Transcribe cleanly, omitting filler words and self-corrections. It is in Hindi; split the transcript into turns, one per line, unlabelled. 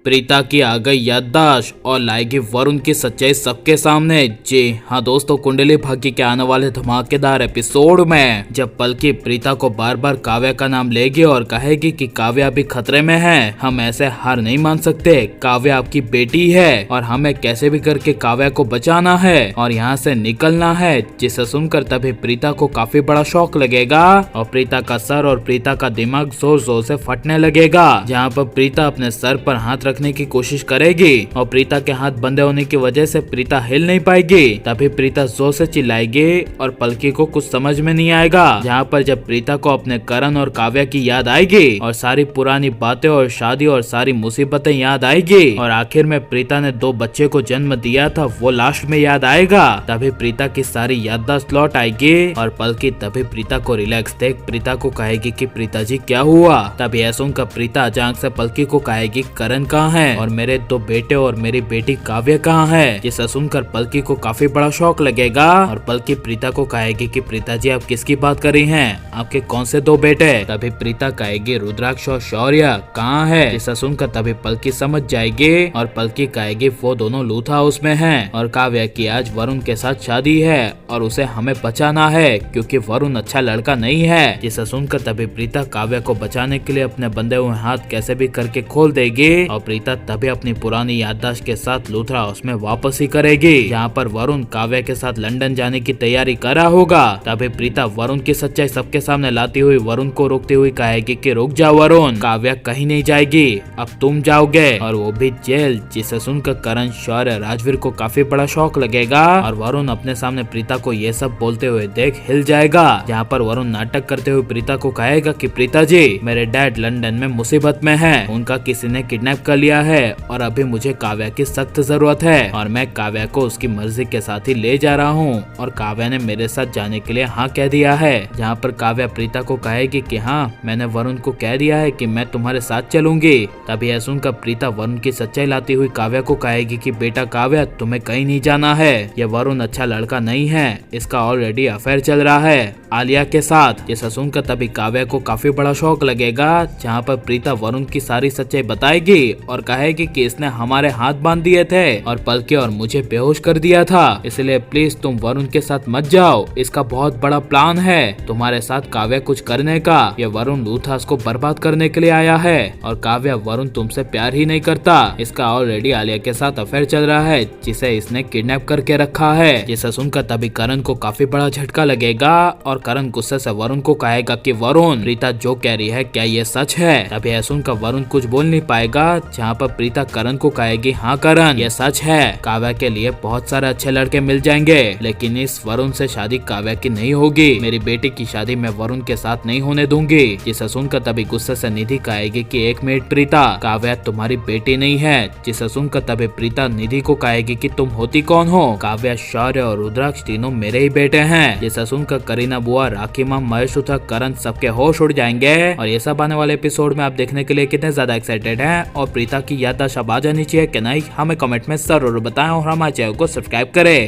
प्रीता की आ गई याददाश्त और लाएगी वरुण की सच्चाई सबके सामने। जी हाँ दोस्तों, कुंडली भाग्य के आने वाले धमाकेदार एपिसोड में जब पलकी प्रीता को बार बार काव्या का नाम लेगी और कहेगी कि काव्या अभी खतरे में है, हम ऐसे हार नहीं मान सकते, काव्या आपकी बेटी है और हमें कैसे भी करके काव्या को बचाना है और यहाँ से निकलना है। जिसे सुनकर तभी प्रीता को काफी बड़ा शौक लगेगा और प्रीता का सर और प्रीता का दिमाग जोर जोर से फटने लगेगा। जहाँ पर प्रीता अपने सर पर हाथ रखने की कोशिश करेगी और प्रीता के हाथ बंधे होने की वजह से प्रीता हिल नहीं पाएगी। तभी प्रीता जोर से चिल्लाएगी और पलकी को कुछ समझ में नहीं आएगा। जहाँ पर जब प्रीता को अपने करण और काव्या की याद आएगी और सारी पुरानी बातें और शादी और सारी मुसीबतें याद आएगी और आखिर में प्रीता ने 2 बच्चे को जन्म दिया था वो लास्ट में याद आएगा। तभी प्रीता की सारी याददाश्त लौट आएगी और पलकी तभी प्रीता को रिलैक्स देख प्रीता को कहेगी कि प्रीता जी क्या हुआ। तभी ऐसा सुनकर प्रीता अचानक से पलकी को कहेगी करण कहाँ है और मेरे 2 बेटे और मेरी बेटी काव्या कहाँ है। जिसे सुनकर पलकी को काफी बड़ा शौक लगेगा और पलकी प्रीता को कहेगी कि प्रीता जी आप किसकी बात कर रही हैं, आपके कौन से 2 बेटे। तभी प्रीता कहेगी रुद्राक्ष और शौर्य कहाँ है। जिसे सुनकर तभी पलकी समझ जाएगी और पलकी कहेगी वो दोनों लूथ हाउस में हैं और काव्या की आज वरुण के साथ शादी है और उसे हमें बचाना है क्योंकि वरुण अच्छा लड़का नहीं है। जिसे सुनकर तभी प्रीता काव्या को बचाने के लिए अपने बंधे हुए हाथ कैसे भी करके खोल देगी और प्रीता तभी अपनी पुरानी याददाश्त के साथ लूथ हाउस में वापस ही करेगी। जहाँ पर वरुण काव्या के साथ लंदन जाने की तैयारी कर रहा होगा। तभी प्रीता वरुण की सच्चाई सबके सामने लाती हुई वरुण को रोकती हुई कहेगी कि रुक जाओ वरुण, काव्या कहीं नहीं जाएगी, अब तुम जाओगे और वो भी जेल। जिसे सुनकर करण, शौर्य, राजवीर को काफी बड़ा शौक लगेगा और वरुण अपने सामने प्रीता को ये सब बोलते हुए देख हिल जाएगा। जहाँ पर वरुण नाटक करते हुए प्रीता को कहेगा कि प्रीता जी मेरे डैड लंदन में मुसीबत में है, उनका किसी ने किडनैप कर लिया है और अभी मुझे काव्या की सख्त जरूरत है और मैं काव्या को उसकी मर्जी के साथ ही ले जा रहा हूँ और काव्या ने मेरे साथ जाने के लिए हाँ कह दिया है। जहाँ पर काव्या प्रीता को कहेगी कि हाँ मैंने वरुण को कह दिया है कि मैं तुम्हारे साथ चलूंगी। तभी यह सुनकर प्रीता वरुण की सच्चाई लाती हुई काव्या को कहेगी कि बेटा काव्या तुम्हें कहीं नहीं जाना है, ये वरुण अच्छा लड़का नहीं है, इसका ऑलरेडी अफेयर चल रहा है आलिया के साथ। जिसे सुनकर तभी काव्या को काफी बड़ा शौक लगेगा। जहाँ पर प्रीता वरुण की सारी सच्चाई बताएगी और कहेगी कि इसने हमारे हाथ बांध दिए थे और पलके और मुझे बेहोश कर दिया था, इसलिए प्लीज तुम वरुण के साथ मत जाओ, इसका बहुत बड़ा प्लान है तुम्हारे साथ काव्या कुछ करने का। ये वरुण लूथ हाउस को बर्बाद करने के लिए आया है और काव्या वरुण तुमसे प्यार ही नहीं करता, इसका ऑलरेडी आलिया के साथ अफेयर चल रहा है जिसे इसने किडनैप करके रखा है। जिसे सुनकर तभी करण को काफी बड़ा झटका लगेगा और करण गुस्से से वरुण को कहेगा कि वरुण प्रीता जो कह रही है क्या ये सच है। तभी यह सुनकर वरुण कुछ बोल नहीं पाएगा। जहाँ पर प्रीता करण को कहेगी हाँ करण ये सच है, काव्या के लिए बहुत सारे अच्छे लड़के मिल जाएंगे लेकिन इस वरुण से शादी काव्या की नहीं होगी, मेरी बेटी की शादी मैं वरुण के साथ नहीं होने दूंगी। जिसे सुनकर तभी गुस्से से निधि कहेगी कि 1 मिनट प्रीता, काव्या तुम्हारी बेटी नहीं है। जिसे सुनकर तभी प्रीता निधि को कहेगी कि तुम होती कौन हो। काव्या, शौर्य और रुद्राक्ष तीनों मेरे ही बेटे हैं। जिसे सुनकर करीना बुआ, राखी माँ, महेश उठा, करण सबके होश उड़ जाएंगे और ये सब आने वाले एपिसोड में आप देखने के लिए कितने ज्यादा एक्साइटेड हैं और प्रीता की याददाश्त अब आ जानी चाहिए कि नहीं, हमें कमेंट में जरूर बताएं और हमारे चैनल को सब्सक्राइब करें।